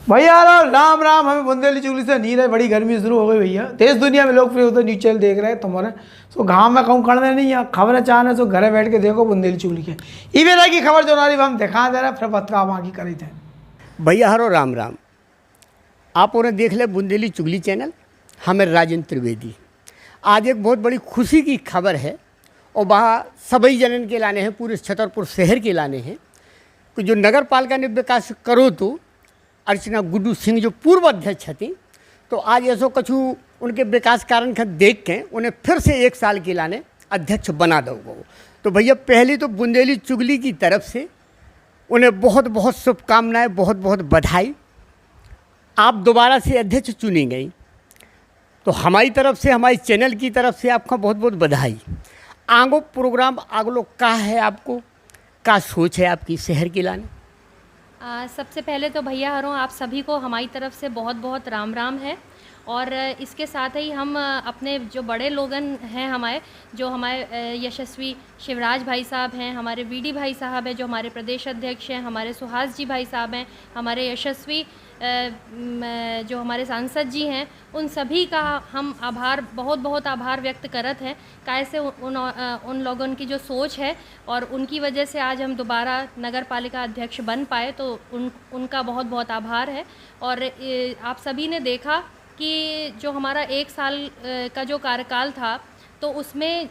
भैया राम राम। हमें बुंदेली चुगली से नींद है, बड़ी गर्मी शुरू हो गई भैया। देश दुनिया में लोग फिर उधर न्यूज चैनल देख रहे हैं तुम्हारे, सो गाँव में कहूँ करने नहीं है खबरें चाहने, सो घरे बैठ के देखो बुंदेली चुगली के ई बेला की खबर जो नारी हम दिखा दे रहे फिर बतका वहाँ की करी थे। भैया हरो राम राम। आप उन्हें देख ले बुंदेली चुगली चैनल, हमें राजेंद्र त्रिवेदी। आज एक बहुत बड़ी खुशी की खबर है और वहाँ सभी जनन के लाने हैं, पूरे छतरपुर शहर के लाने हैं कि जो नगर पालिका ने विकास करो तो अर्चना गुड्डू सिंह जो पूर्व अध्यक्ष थी, तो आज ऐसो कछु उनके विकास कारण का देख के उन्हें फिर से 1 साल के लाने अध्यक्ष बना दो। तो भैया पहली तो बुंदेली चुगली की तरफ से उन्हें बहुत बहुत शुभकामनाएं, बहुत बहुत बधाई। आप दोबारा से अध्यक्ष चुनी गई, तो हमारी तरफ से, हमारे चैनल की तरफ से आपका बहुत बहुत बधाई। आगो प्रोग्राम आगलो का है, आपको का सोच है आपकी शहर के लाने? सबसे पहले तो भैया हरों आप सभी को हमारी तरफ से बहुत बहुत राम राम है। और इसके साथ ही हम अपने जो बड़े लोगन हैं हमारे, जो हमारे यशस्वी शिवराज भाई साहब हैं, हमारे वीडी भाई साहब हैं जो हमारे प्रदेश अध्यक्ष हैं, हमारे सुहास जी भाई साहब हैं, हमारे यशस्वी जो हमारे सांसद जी हैं, उन सभी का हम आभार, बहुत बहुत आभार व्यक्त करत हैं। कैसे उन लोगों की जो सोच है और उनकी वजह से आज हम दोबारा नगर पालिका अध्यक्ष बन पाए, तो उनका बहुत बहुत आभार है। और आप सभी ने देखा कि जो हमारा 1 साल का जो कार्यकाल था, तो उसमें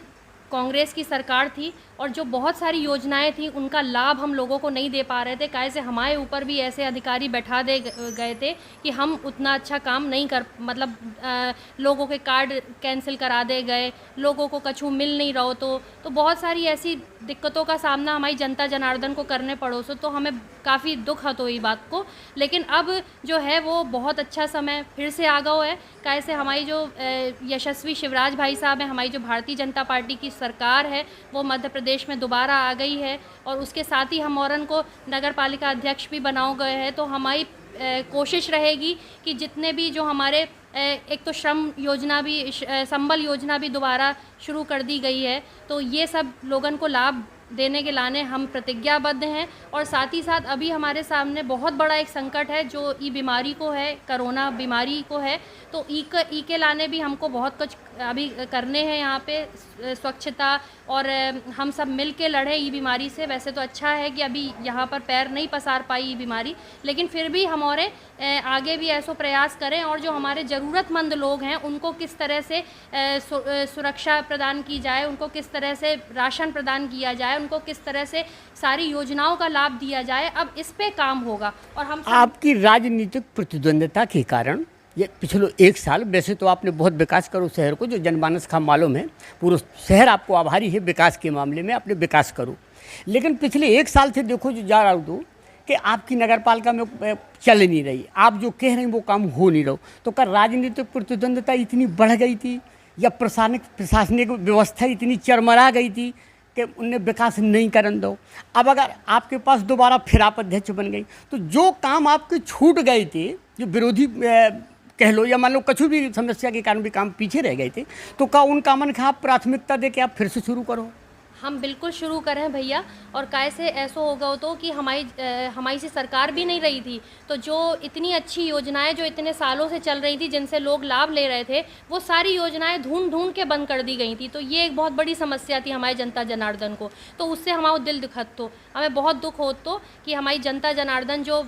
कांग्रेस की सरकार थी और जो बहुत सारी योजनाएं थी उनका लाभ हम लोगों को नहीं दे पा रहे थे। कैसे हमारे ऊपर भी ऐसे अधिकारी बैठा दे गए थे कि हम उतना अच्छा काम नहीं कर, मतलब लोगों के कार्ड कैंसिल करा दे गए, लोगों को कछु मिल नहीं रहो, तो बहुत सारी ऐसी दिक्कतों का सामना हमारी जनता जनार्दन को करने पड़ो। सो तो हमें काफ़ी दुख हतो ये बात को। लेकिन अब जो है वो बहुत अच्छा समय फिर से आ गया है। कैसे हमारी जो यशस्वी शिवराज भाई साहब हैं, हमारी जो भारतीय जनता पार्टी की सरकार है वो मध्य प्रदेश में दोबारा आ गई है और उसके साथ ही हम औरन को नगर पालिका अध्यक्ष भी बनाओ गए हैं। तो हमारी कोशिश रहेगी कि जितने भी जो हमारे एक तो श्रम योजना भी, संबल योजना भी दोबारा शुरू कर दी गई है, तो ये सब लोगन को लाभ देने के लाने हम प्रतिज्ञाबद्ध हैं। और साथ ही साथ अभी हमारे सामने बहुत बड़ा एक संकट है जो ई बीमारी को है, कोरोना बीमारी को है, तो ई के लाने भी हमको बहुत कुछ अभी करने हैं यहाँ पे, स्वच्छता और हम सब मिल के लड़े ई बीमारी से। वैसे तो अच्छा है कि अभी यहाँ पर पैर नहीं पसार पाई ई बीमारी, लेकिन फिर भी हम और आगे भी ऐसा प्रयास करें और जो हमारे ज़रूरतमंद लोग हैं उनको किस तरह से सुरक्षा प्रदान की जाए, उनको किस तरह से राशन प्रदान किया जाए, उनको किस तरह से सारी योजनाओं का लाभ दिया जाए, अब इस पे काम होगा। और हम आपकी राजनीतिक प्रतिद्वंद्विता के कारण ये पिछले 1 साल, वैसे तो आपने बहुत विकास करो शहर को, जो जनमानस का मालूम है, पूरा शहर आपको आभारी है विकास के मामले में, आपने विकास करो। लेकिन पिछले 1 साल से देखो जो जा रहा हूँ कि आपकी नगर पालिका में चल नहीं रही, आप जो कह रहे हैं वो काम हो नहीं रहा। तो क्या राजनीतिक प्रतिद्वंद्विता इतनी बढ़ गई थी या प्रशासनिक व्यवस्था इतनी चरमरा गई थी कि उनने विकास नहीं करन दो? अब अगर आपके पास दोबारा फिर आप अध्यक्ष बन गई, तो जो काम आपके छूट गए थे, जो विरोधी कह लो या मान लो कछु भी समस्या के कारण भी काम पीछे रह गए थे, तो क्या उन कामन का आप प्राथमिकता दे के आप फिर से शुरू करो? हम बिल्कुल शुरू करें भैया। और कैसे ऐसा होगा तो कि हमारी सी सरकार भी नहीं रही थी, तो जो इतनी अच्छी योजनाएं जो इतने सालों से चल रही थी, जिनसे लोग लाभ ले रहे थे, वो सारी योजनाएं ढूंढ के बंद कर दी गई थी। तो ये एक बहुत बड़ी समस्या थी हमारी जनता जनार्दन को, तो उससे हमारा दिल दुखत तो, हमें बहुत दुख हो तो कि हमारी जनता जनार्दन जो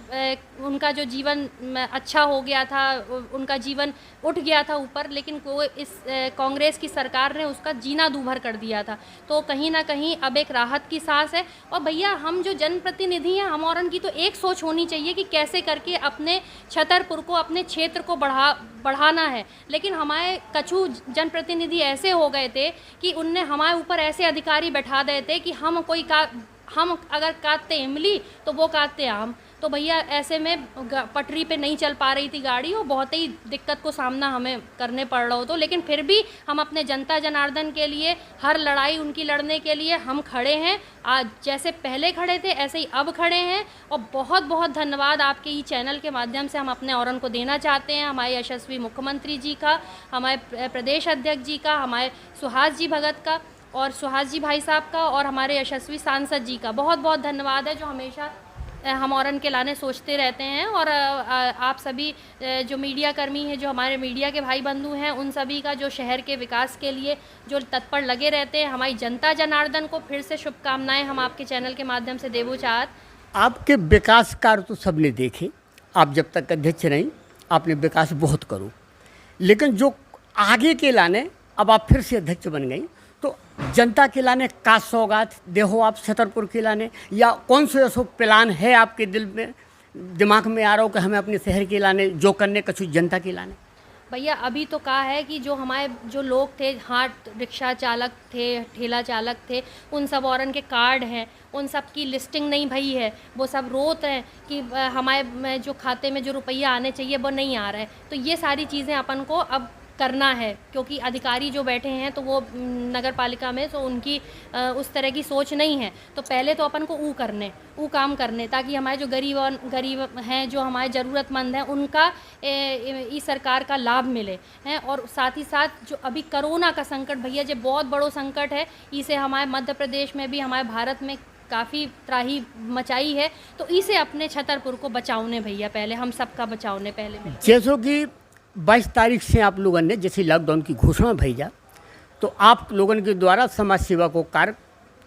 उनका जो जीवन अच्छा हो गया था, उनका जीवन उठ गया था ऊपर, लेकिन वो इस कांग्रेस की सरकार ने उसका जीना दूभर कर दिया था। तो कहीं ना कहीं अब एक राहत की सांस है। और भैया हम जो जनप्रतिनिधि हैं, हम औरन की तो एक सोच होनी चाहिए कि कैसे करके अपने छतरपुर को, अपने क्षेत्र को बढ़ाना है। लेकिन हमारे कछु जनप्रतिनिधि ऐसे हो गए थे कि उनने हमारे ऊपर ऐसे अधिकारी बैठा देते कि हम अगर काटते इमली तो वो काटते आम। तो भैया ऐसे में पटरी पे नहीं चल पा रही थी गाड़ी और बहुत ही दिक्कत को सामना हमें करने पड़ रहा हो, तो लेकिन फिर भी हम अपने जनता जनार्दन के लिए हर लड़ाई उनकी लड़ने के लिए हम खड़े हैं। आज जैसे पहले खड़े थे ऐसे ही अब खड़े हैं। और बहुत बहुत धन्यवाद आपके ई चैनल के माध्यम से हम अपने औरन को देना चाहते हैं, हमारे यशस्वी मुख्यमंत्री जी का, हमारे प्रदेश अध्यक्ष जी का, हमारे सुहास जी भगत का और सुहास जी भाई साहब का और हमारे यशस्वी सांसद जी का बहुत बहुत धन्यवाद है, जो हमेशा हम औरन के लाने सोचते रहते हैं। और आप सभी जो मीडिया कर्मी हैं, जो हमारे मीडिया के भाई बंधु हैं, उन सभी का जो शहर के विकास के लिए जो तत्पर लगे रहते हैं, हमारी जनता जनार्दन को फिर से शुभकामनाएं हम आपके चैनल के माध्यम से देवो चाहत। आपके विकास कार्य तो सबने देखे, आप जब तक अध्यक्ष रहीं आपने विकास बहुत करो, लेकिन जो आगे के लाने अब आप फिर से अध्यक्ष बन गई, तो जनता के लाने का सौगात देहो आप छतरपुर के लाने, या कौन से ऐसा प्लान है आपके दिल में, दिमाग में आ रहा हो कि हमें अपने शहर के लाने जो करने कछु जनता के लाने? भैया अभी तो कहा है कि जो हमारे जो लोग थे, हाथ रिक्शा चालक थे, ठेला चालक थे, उन सब औरन के कार्ड हैं, उन सब की लिस्टिंग नहीं भई है, वो सब रोत हैं कि हमारे जो खाते में जो रुपया आने चाहिए वो नहीं आ रहा है। तो ये सारी चीज़ें अपन को अब करना है, क्योंकि अधिकारी जो बैठे हैं तो वो नगर पालिका में तो उनकी उस तरह की सोच नहीं है। तो पहले तो अपन को वो काम करने, ताकि हमारे जो गरीब हैं, जो हमारे ज़रूरतमंद हैं, उनका इस सरकार का लाभ मिले हैं। और साथ ही साथ जो अभी कोरोना का संकट भैया जो बहुत बड़ो संकट है, इसे हमारे मध्य प्रदेश में भी, हमारे भारत में काफ़ी त्राही मचाई है, तो इसे अपने छतरपुर को बचाओने भैया, पहले हम सबका बचाओने पहले। जैसो कि 22 तारीख से आप लोगों ने जैसे लॉकडाउन की घोषणा भैया, तो आप लोगों के द्वारा समाज सेवा को कार्य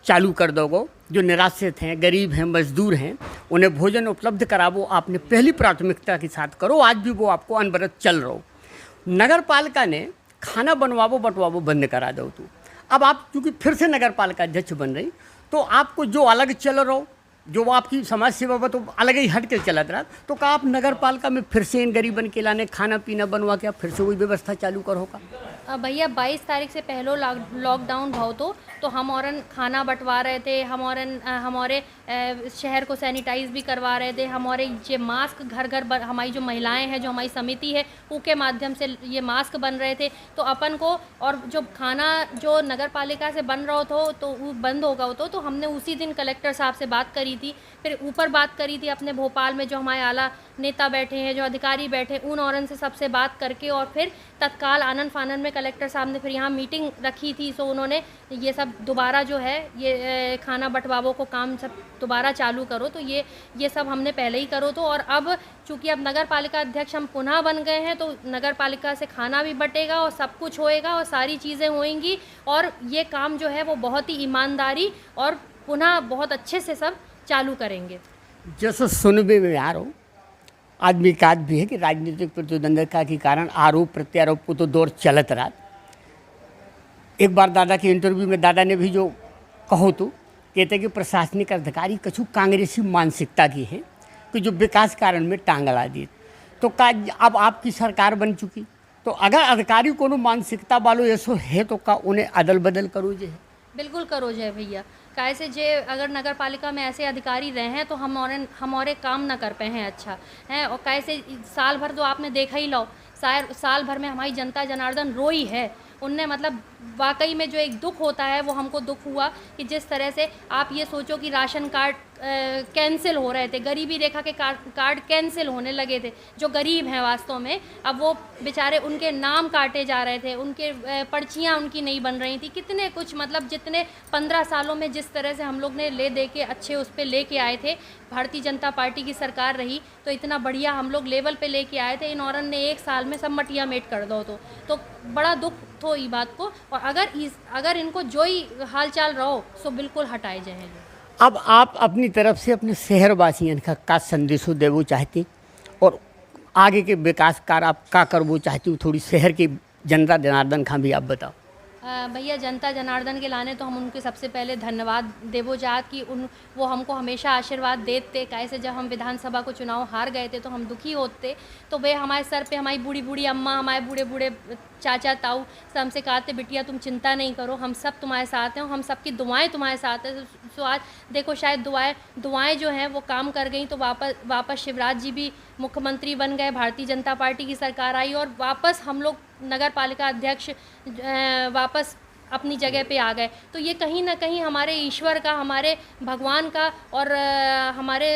चालू कर दोगे। जो निराश्रित हैं, गरीब हैं, मजदूर हैं, उन्हें भोजन उपलब्ध करावो, आपने पहली प्राथमिकता के साथ करो। आज भी वो आपको अनवरत चल रहा हो। नगर पालिका ने खाना बनवावो बंटवावो बंद करा दो। तो अब आप चूँकि फिर से नगर पालिका अध्यक्ष बन रही, तो आपको जो अलग चल रहा हो, जो वो आपकी समाज सेवा पर तो अलग ही हट के चलत रहा, तो क्या आप नगर पालिका में फिर से इन गरीबन के लाने खाना पीना बनवा के आप फिर से वही व्यवस्था चालू करो का? भैया 22 तारीख से पहले लॉकडाउन भाव तो हम औरन खाना बंटवा रहे थे, हम औरन हमारे शहर को सैनिटाइज भी करवा रहे थे, हमारे ये मास्क घर घर हमारी जो महिलाएं हैं, जो हमारी समिति है, उसके माध्यम से ये मास्क बन रहे थे। तो अपन को, और जो खाना जो नगर पालिका से बन रहा हो तो वो बंद होगा तो हमने उसी दिन कलेक्टर साहब से बात करी थी, फिर ऊपर बात करी थी अपने भोपाल में जो हमारे आला नेता बैठे हैं, जो अधिकारी बैठे, उन औरन से सबसे बात करके और फिर तत्काल आनन फानन में कलेक्टर साहब ने फिर यहाँ मीटिंग रखी थी। सो उन्होंने ये सब दोबारा जो है ये खाना बंटवावों को काम सब दोबारा चालू करो, तो ये सब हमने पहले ही करो। तो और अब चूँकि अब नगर पालिका अध्यक्ष हम पुनः बन गए हैं, तो नगर पालिका से खाना भी बटेगा और सब कुछ होएगा और सारी चीज़ें होएंगी, और ये काम जो है वो बहुत ही ईमानदारी और पुनः बहुत अच्छे से सब चालू करेंगे। जैसे सुनने में आ रहा हूँ, आदमी का भी है कि राजनीतिक प्रतिद्वंद्विता के कारण आरोप प्रत्यारोप को तो दौर चलत रहा। एक बार दादा के इंटरव्यू में दादा ने भी जो कहो तो कहते कि प्रशासनिक अधिकारी कछु कांग्रेसी मानसिकता की है कि जो विकास कारण में टांग अड़ा दी। तो का अब आपकी सरकार बन चुकी, तो अगर अधिकारी को मानसिकता वालों ऐसो है तो का उन्हें अदल बदल करो जे? बिल्कुल करो जय भैया। कैसे जे अगर नगर पालिका में ऐसे अधिकारी रहे हैं तो हम और काम ना कर पाए हैं अच्छा है। और कैसे साल भर तो आपने देखा ही लो, साल भर में हमारी जनता जनार्दन रोई है। उनने मतलब वाकई में जो एक दुख होता है वो हमको दुख हुआ कि जिस तरह से आप ये सोचो कि राशन कार्ड कैंसिल हो रहे थे, गरीबी रेखा के कार्ड कैंसिल होने लगे थे, जो गरीब हैं वास्तव में, अब वो बेचारे उनके नाम काटे जा रहे थे, उनके पर्चियाँ उनकी नहीं बन रही थी, कितने कुछ मतलब जितने 15 सालों में जिस तरह से हम लोग ने ले दे के अच्छे उस पर ले के आए थे, भारतीय जनता पार्टी की सरकार रही तो इतना बढ़िया हम लोग लेवल पे लेके आए थे। इन औरन ने 1 साल में सब मटिया मेट कर दो तो बड़ा दुख तो ये बात को। और अगर इनको जो ही हाल चाल रहो सो बिल्कुल हटाए जाएंगे। अब आप अपनी तरफ से अपने शहरवासियों का संदेशो देवो चाहती और आगे के विकास कार्य आप का करवो चाहती हो, थोड़ी शहर की जनता जनार्दन का भी आप बताओ। भैया जनता जनार्दन के लाने तो हम उनके सबसे पहले धन्यवाद देवो चाहत कि वो हमको हमेशा आशीर्वाद देते। कैसे जब हम विधानसभा को चुनाव हार गए थे तो हम दुखी होते, तो वे हमारे सर पे हमारी बूढ़ी बूढ़ी अम्मा, हमारे बूढ़े बूढ़े चाचा ताऊ सब हमसे कहते बिटिया तुम चिंता नहीं करो, हम सब तुम्हारे साथ हैं और हम सबकी दुआएं तुम्हारे साथ हैं। तो आज देखो शायद दुआएं जो हैं वो काम कर गई, तो वापस शिवराज जी भी मुख्यमंत्री बन गए, भारतीय जनता पार्टी की सरकार आई और वापस हम लोग नगर पालिका अध्यक्ष वापस अपनी जगह पे आ गए। तो ये कहीं ना कहीं हमारे ईश्वर का, हमारे भगवान का और हमारे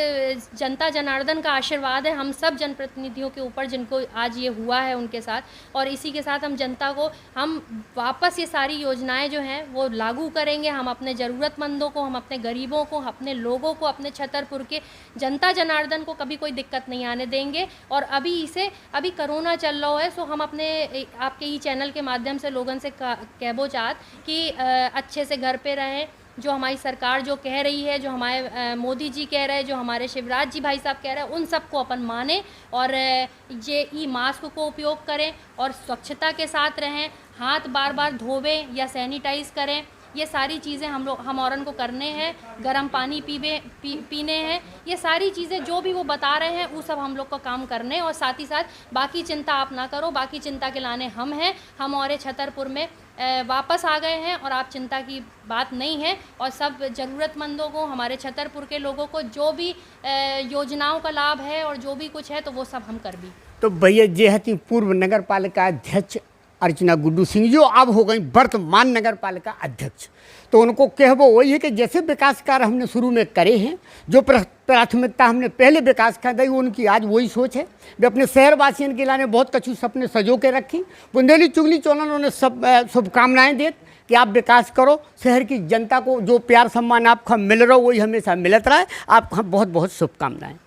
जनता जनार्दन का आशीर्वाद है हम सब जनप्रतिनिधियों के ऊपर, जिनको आज ये हुआ है उनके साथ। और इसी के साथ हम जनता को हम वापस ये सारी योजनाएं जो हैं वो लागू करेंगे। हम अपने ज़रूरतमंदों को, हम अपने गरीबों को, अपने लोगों को, अपने छतरपुर के जनता जनार्दन को कभी कोई दिक्कत नहीं आने देंगे। और अभी कोरोना चल रहा है, सो हम अपने आपके ई चैनल के माध्यम से लोगों से कहबो चाहत कि अच्छे से घर पे रहें। जो हमारी सरकार जो कह रही है, जो हमारे मोदी जी कह रहे हैं, जो हमारे शिवराज जी भाई साहब कह रहे हैं, उन सबको अपन माने और ये ई मास्क को उपयोग करें और स्वच्छता के साथ रहें, हाथ बार बार धोवें या सैनिटाइज़ करें। ये सारी चीज़ें हम औरन को करने हैं। गर्म पानी पीने हैं। ये सारी चीज़ें जो भी वो बता रहे हैं वो सब हम लोग को काम करने, और साथ ही साथ बाकी चिंता आप ना करो, बाकी चिंता के लाने हम हैं। हम और छतरपुर में वापस आ गए हैं और आप चिंता की बात नहीं है। और सब ज़रूरतमंदों को, हमारे छतरपुर के लोगों को जो भी योजनाओं का लाभ है और जो भी कुछ है तो वो सब हम कर भी। तो भैया जे हती पूर्व नगर पालिका अध्यक्ष अर्चना गुड्डू सिंह जो अब हो गई वर्तमान नगर पालिका अध्यक्ष, तो उनको कहबो वही है कि जैसे विकास कार्य हमने शुरू में करे हैं, जो प्राथमिकता हमने पहले विकास का दी, उनकी आज वही सोच है। वे अपने शहरवासियों के लाने बहुत कछु सपने सजो के रखी। बुंदेली चुगली चौलन उन्होंने सब शुभकामनाएँ देत कि आप विकास करो, शहर की जनता को जो प्यार सम्मान आपका मिल रहा वही हमेशा मिलता रहे। आपको बहुत बहुत शुभकामनाएँ।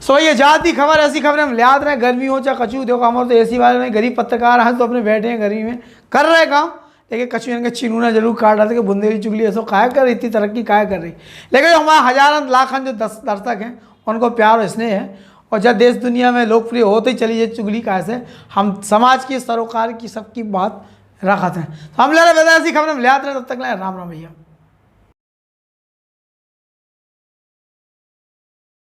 सो ये जाती खबर, ऐसी खबरें हम याद रहे, गर्मी हो चाहे कचू। देखो हमारे तो एसी वाले में गरीब पत्रकार हैं तो अपने बैठे हैं गर्मी में कर रहे काम, लेकिन कचू इनके चिनूना जरूर काट रहा था कि बुंदेली चुगली ऐसा काय कर रही, इतनी तरक्की काय कर रही। लेकिन जो हमारे हजारों लाखों जो दर्शक हैं उनको प्यार और स्नेह है, और जब देश दुनिया में लोकप्रिय होते ही चली ये चुगली कैसे हम समाज की सरोकार की सबकी बात रखते हैं। तो हम ले रहे ऐसी खबरें हम याद रहे। तब तक राम राम भैया।